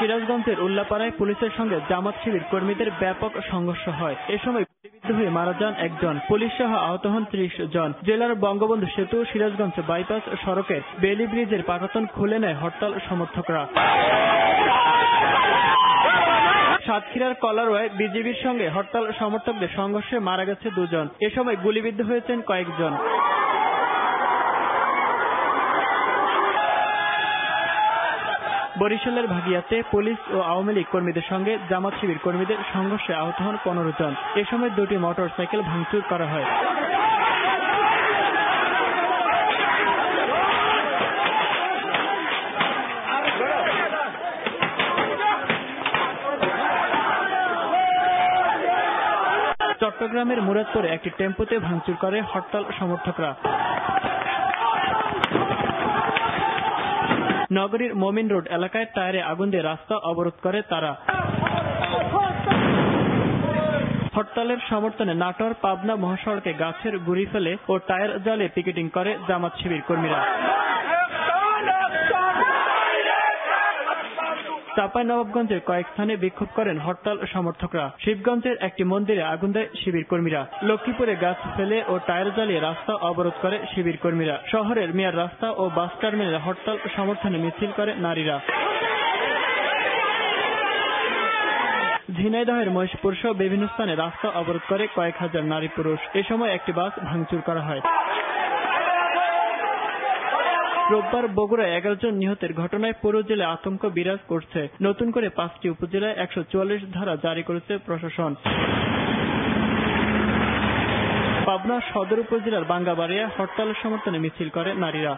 সিরাজগঞ্জের উল্লাপাড়ায় পুলিশের সঙ্গে জামাত শিবির কর্মীদের ব্যাপক সংঘর্ষ হয়। এ সময় গুলিবিদ্ধ হয়ে মারা যান একজন, পুলিশ সহ আহত হন ৩০ জন। জেলার বঙ্গবন্ধু সেতু সিরাজগঞ্জ বাইপাস সড়কের বেলি ব্রিজের পাটাতন খুলে নেয় হরতাল সমর্থকরা। সাতক্ষীরার কলারোয়ায় বিজিবির সঙ্গে হরতাল সমর্থকদের সংঘর্ষে মারা গেছে ২ জন। এ সময় গুলিবিদ্ধ হয়েছেন কয়েকজন। বরিশালের ভাগিয়াতে পুলিশ ও আওয়ামী লীগ কর্মীদের সঙ্গে জামাত শিবির কর্মীদের সংঘর্ষে আহত হন ১৫ জন। এ সময় ২টি মোটরসাইকেল ভাঙচুর করা হয়। চট্টগ্রামের মুরাদপুরে একটি টেম্পোতে ভাঙচুর করে হরতাল সমর্থকরা। নগরীর মমিন রোড এলাকায় টায়ারে আগুন দিয়ে রাস্তা অবরোধ করে তারা। হরতালের সমর্থনে নাটোর পাবনা মহাসড়কে গাছের গুঁড়ি ফেলে ও টায়ার জ্বালিয়ে পিকেটিং করে জামাত শিবির কর্মীরা। চাঁপাইনবাবগঞ্জের কয়েক স্থানে বিক্ষোভ করেন হরতাল সমর্থকরা। শিবগঞ্জের একটি মন্দিরে আগুন দেয় শিবির কর্মীরা। লক্ষ্মীপুরে গাছ ফেলে ও টায়ার জ্বালিয়ে রাস্তা অবরোধ করে শিবির কর্মীরা। শহরের মিয়ার রাস্তা ও বাস টার্মিনালে হরতাল সমর্থনে মিছিল করে নারীরা। ঝিনাইদহের মহেশপুর সহ বিভিন্ন স্থানে রাস্তা অবরোধ করে কয়েক হাজার নারী পুরুষ। এ সময় একটি বাস ভাঙচুর করা হয়। রোববার বগুড়ায় ১১ জন নিহতের ঘটনায় পুরো জেলায় আতঙ্ক বিরাজ করছে। নতুন করে ৫টি উপজেলায় ১৪৪ ধারা জারি করেছে প্রশাসন। পাবনা সদর উপজেলার বাঙ্গাবাড়িয়ায় হরতাল সমর্থনে মিছিল করে নারীরা।